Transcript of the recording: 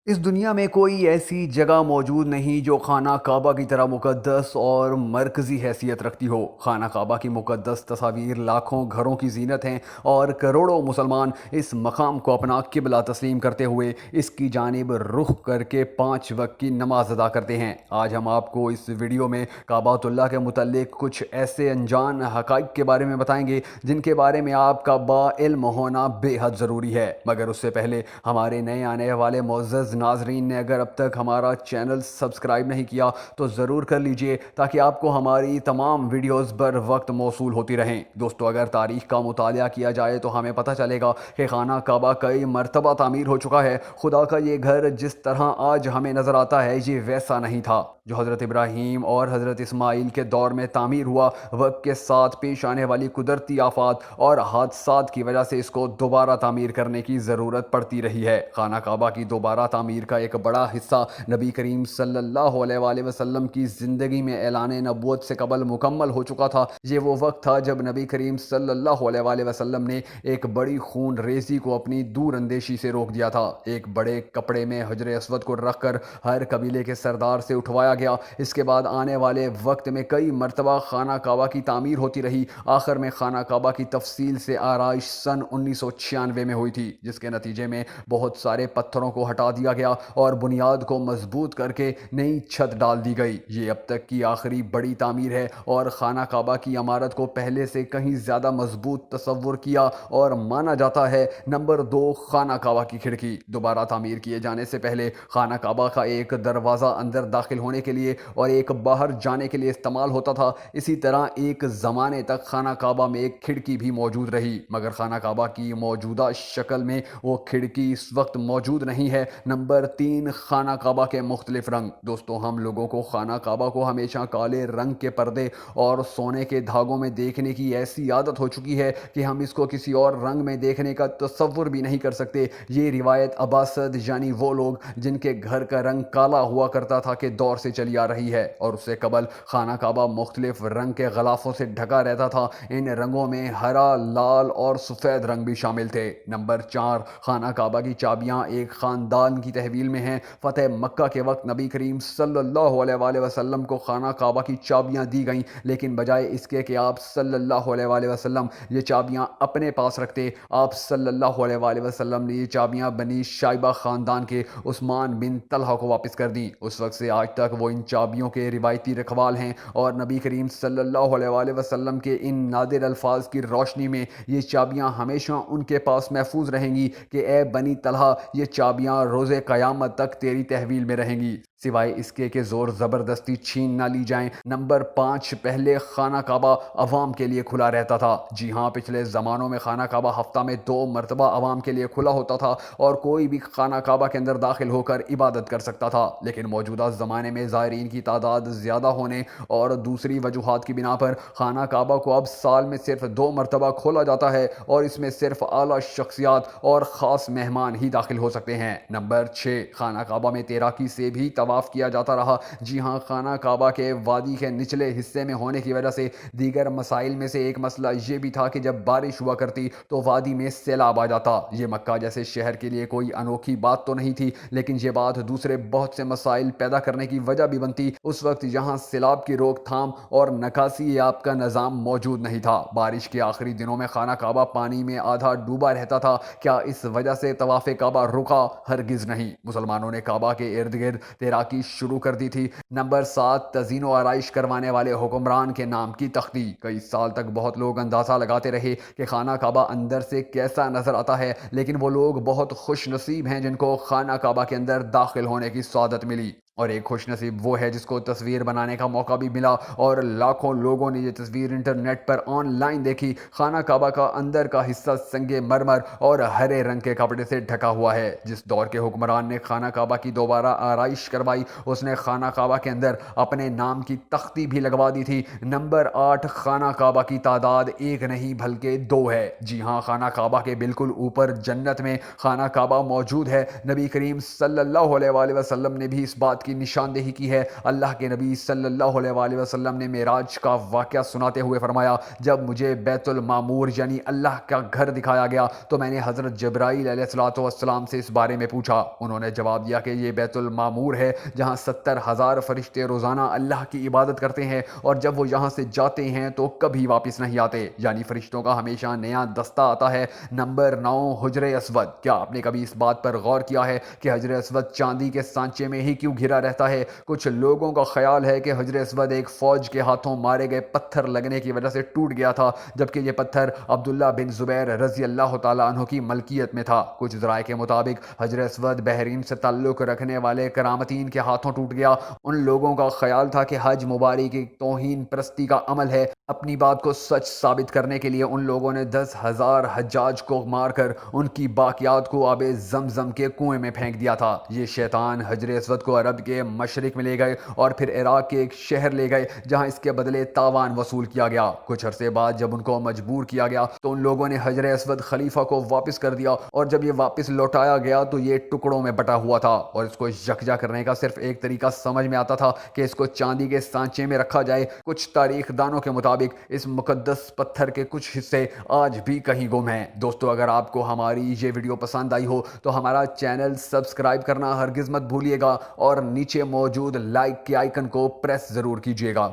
اس دنیا میں کوئی ایسی جگہ موجود نہیں جو خانہ کعبہ کی طرح مقدس اور مرکزی حیثیت رکھتی ہو۔ خانہ کعبہ کی مقدس تصاویر لاکھوں گھروں کی زینت ہیں اور کروڑوں مسلمان اس مقام کو اپنا قبلہ تسلیم کرتے ہوئے اس کی جانب رخ کر کے 5 وقت کی نماز ادا کرتے ہیں۔ آج ہم آپ کو اس ویڈیو میں کعبۃ اللہ کے متعلق کچھ ایسے انجان حقائق کے بارے میں بتائیں گے جن کے بارے میں آپ کا علم ہونا بے حد ضروری ہے۔ مگر اس سے پہلے ہمارے نئے آنے والے معزز ناظرین نے اگر اب تک ہمارا چینل سبسکرائب نہیں کیا تو ضرور کر لیجئے تاکہ آپ کو ہماری تمام ویڈیوز بر وقت موصول ہوتی رہیں۔ دوستو، اگر تاریخ کا مطالعہ کیا جائے تو ہمیں پتہ چلے گا کہ خانہ کعبہ کئی مرتبہ تعمیر ہو چکا ہے۔ خدا کا یہ گھر جس طرح آج ہمیں نظر آتا ہے یہ ویسا نہیں تھا جو حضرت ابراہیم اور حضرت اسماعیل کے دور میں تعمیر ہوا۔ وقت کے ساتھ پیش آنے والی قدرتی آفات اور حادثات کی وجہ سے اس کو دوبارہ تعمیر کرنے کی ضرورت پڑتی رہی ہے۔ خانہ کعبہ کی دوبارہ تعمیر کا ایک بڑا حصہ نبی کریم صلی اللہ علیہ وآلہ وسلم کی زندگی میں اعلان نبوت سے قبل مکمل ہو چکا تھا۔ یہ وہ وقت تھا جب نبی کریم صلی اللہ علیہ وآلہ وسلم نے ایک بڑی خون ریزی کو اپنی دور اندیشی سے روک دیا تھا۔ ایک بڑے کپڑے میں حجر اسود کو رکھ کر ہر قبیلے کے سردار سے اٹھوایا گیا۔ اس کے بعد آنے والے وقت میں کئی مرتبہ خانہ کعبہ کی تعمیر ہوتی رہی۔ آخر میں خانہ کعبہ کی تفصیل سے آرائش سن 1996 میں ہوئی تھی، جس کے نتیجے میں بہت سارے پتھروں کو ہٹا دیا گیا اور بنیاد کو مضبوط کر کے نئی چھت ڈال دی گئی۔ یہ اب تک کی آخری بڑی تعمیر ہے اور خانہ کعبہ کی عمارت کو پہلے سے کہیں زیادہ مضبوط تصور کیا اور مانا جاتا ہے۔ نمبر 2، خانہ کعبہ کی کھڑکی۔ دوبارہ تعمیر کیے جانے سے پہلے خانہ کعبہ کا ایک دروازہ اندر داخل ہونے کے لیے اور ایک باہر جانے کے لیے استعمال ہوتا تھا۔ اسی طرح ایک زمانے تک خانہ کعبہ میں ایک کھڑکی بھی موجود رہی، مگر خانہ کعبہ کی موجودہ شکل میں وہ کھڑکی اس وقت موجود نہیں ہے۔ نمبر 3، خانہ کعبہ کے مختلف رنگ۔ دوستو، ہم لوگوں کو خانہ کعبہ کو ہمیشہ کالے رنگ کے پردے اور سونے کے دھاگوں میں دیکھنے کی ایسی عادت ہو چکی ہے کہ ہم اس کو کسی اور رنگ میں دیکھنے کا تصور بھی نہیں کر سکتے۔ یہ روایت اباسد یعنی وہ لوگ جن کے گھر کا رنگ کالا ہوا کرتا تھا کے دور سے چلی آ رہی ہے، اور اس سے قبل خانہ کعبہ مختلف رنگ کے غلافوں سے ڈھکا رہتا تھا۔ ان رنگوں میں ہرا، لال اور سفید رنگ بھی شامل تھے۔ نمبر 4، خانہ کعبہ کی چابیاں ایک خاندان کی تحویل میں ہیں۔ فتح مکہ کے وقت نبی کریم صلی اللہ علیہ وآلہ وسلم کو خانہ کعبہ کی چابیاں دی گئیں، لیکن بجائے اس کے کہ آپ صلی اللہ علیہ وآلہ وسلم یہ چابیاں اپنے پاس رکھتے، آپ صلی اللہ علیہ وآلہ وسلم نے یہ چابیاں بنی شائبہ خاندان کے عثمان بن طلحہ کو واپس کر دیں۔ اس وقت سے آج تک وہ ان چابیوں کے روایتی رکھوال ہیں، اور نبی کریم صلی اللہ علیہ وآلہ وسلم کے ان نادر الفاظ کی روشنی میں یہ چابیاں ہمیشہ ان کے پاس محفوظ رہیں گی کہ اے بنی طلحہ، یہ چابیاں روز قیامت تک تیری تحویل میں رہیں گی، سوائے اس کے زور زبردستی چھین نہ لی جائیں۔ نمبر 5، پہلے خانہ کعبہ عوام کے لیے کھلا رہتا تھا۔ جی ہاں، پچھلے زمانوں میں خانہ کعبہ ہفتہ میں 2 مرتبہ عوام کے لیے کھلا ہوتا تھا اور کوئی بھی خانہ کعبہ کے اندر داخل ہو کر عبادت کر سکتا تھا، لیکن موجودہ زمانے میں زائرین کی تعداد زیادہ ہونے اور دوسری وجوہات کی بنا پر خانہ کعبہ کو اب سال میں صرف 2 مرتبہ کھولا جاتا ہے، اور اس میں صرف اعلیٰ شخصیات اور خاص مہمان ہی داخل ہو سکتے ہیں۔ نمبر 6، خانہ کعبہ میں تیراکی سے بھی طواف کیا جاتا رہا۔ جی ہاں، خانہ کعبہ کے وادی کے نچلے حصے میں ہونے کی وجہ سے دیگر مسائل میں سے ایک مسئلہ یہ بھی تھا کہ جب بارش ہوا کرتی تو وادی میں سیلاب آ جاتا۔ یہ مکہ جیسے شہر کے لیے کوئی انوکھی بات تو نہیں تھی، لیکن یہ بات دوسرے بہت سے مسائل پیدا کرنے کی وجہ بھی بنتی۔ اس وقت یہاں سیلاب کی روک تھام اور نکاسی آب کا نظام موجود نہیں تھا۔ بارش کے آخری دنوں میں خانہ کعبہ پانی میں آدھا ڈوبا رہتا تھا۔ کیا اس وجہ سے طواف کعبہ رکا؟ ہرگز نہیں۔ مسلمانوں نے کعبہ کے ارد گرد تیراکی شروع کر دی تھی۔ نمبر 7، تزئین و آرائش کروانے والے حکمران کے نام کی تختی۔ کئی سال تک بہت لوگ اندازہ لگاتے رہے کہ خانہ کعبہ اندر سے کیسا نظر آتا ہے، لیکن وہ لوگ بہت خوش نصیب ہیں جن کو خانہ کعبہ کے اندر داخل ہونے کی سعادت ملی، اور ایک خوش نصیب وہ ہے جس کو تصویر بنانے کا موقع بھی ملا، اور لاکھوں لوگوں نے یہ تصویر انٹرنیٹ پر آن لائن دیکھی۔ خانہ کعبہ کا اندر کا حصہ سنگ مرمر اور ہرے رنگ کے کپڑے سے ڈھکا ہوا ہے۔ جس دور کے حکمران نے خانہ کعبہ کی دوبارہ آرائش کروائی، اس نے خانہ کعبہ کے اندر اپنے نام کی تختی بھی لگوا دی تھی۔ نمبر 8، خانہ کعبہ کی تعداد ایک نہیں بلکہ 2 ہے۔ جی ہاں، خانہ کعبہ کے بالکل اوپر جنت میں خانہ کعبہ موجود ہے۔ نبی کریم صلی اللہ علیہ وآلہ وسلم نے بھی اس بات کی کی نشاندہی کی ہے۔ اللہ کے نبی صلی اللہ علیہ وآلہ وسلم نے معراج کا واقعہ سناتے ہوئے فرمایا، جب مجھے بیت المعمور یعنی اللہ کا گھر دکھایا گیا تو میں نے حضرت جبرائیل علیہ السلام سے اس بارے میں پوچھا۔ انہوں نے جواب دیا کہ یہ بیت المعمور ہے جہاں 70,000 فرشتے روزانہ اللہ کی عبادت کرتے ہیں، اور جب وہ یہاں سے جاتے ہیں تو کبھی واپس نہیں آتے، یعنی فرشتوں کا ہمیشہ نیا دستہ آتا ہے۔ نمبر 9، حجر اسود۔ کیا آپ نے کبھی اس بات پر غور کیا ہے کہ حجر اسود چاندی کے سانچے میں ہی کیوں گھرا رہتا ہے؟ کچھ لوگوں کا خیال ہے کہ حجر اسود ایک فوج کے ہاتھوں مارے گئے پتھر لگنے کی وجہ سے ٹوٹ گیا تھا، جبکہ یہ پتھر عبداللہ بن زبیر رضی اللہ تعالیٰ عنہ کی ملکیت میں تھا۔ کچھ ذرائع کے مطابق حجر اسود بحرین سے تعلق رکھنے والے کرامتین کے ہاتھوں ٹوٹ گیا۔ ان لوگوں کا خیال تھا کہ حج مبارک ایک توہین پرستی کا عمل ہے۔ اپنی بات کو سچ ثابت کرنے کے لیے ان لوگوں نے 10,000 حجاج کو مار کر ان کی باقیات کو آب زمزم کے کنویں میں پھینک دیا تھا۔ یہ شیطان حجر اسود کو عرب کے مشرق میں لے گئے اور پھر عراق کے ایک شہر لے گئے جہاں اس کے بدلے تاوان وصول کیا گیا۔ کچھ عرصے بعد جب ان کو مجبور کیا گیا تو ان لوگوں نے حجر اسود خلیفہ کو واپس کر دیا، اور جب یہ واپس لوٹایا گیا تو یہ ٹکڑوں میں بٹا ہوا تھا، اور اس کو یکجا کرنے کا صرف ایک طریقہ سمجھ میں آتا تھا کہ اس کو چاندی کے سانچے میں رکھا جائے۔ کچھ تاریخ دانوں کے مطابق اس مقدس پتھر کے کچھ حصے آج بھی کہیں گم ہیں۔ دوستو، اگر آپ کو ہماری یہ ویڈیو پسند آئی ہو تو ہمارا چینل سبسکرائب کرنا ہرگز مت بھولیے گا، اور نیچے موجود لائک کے آئیکن کو پریس ضرور کیجیے گا۔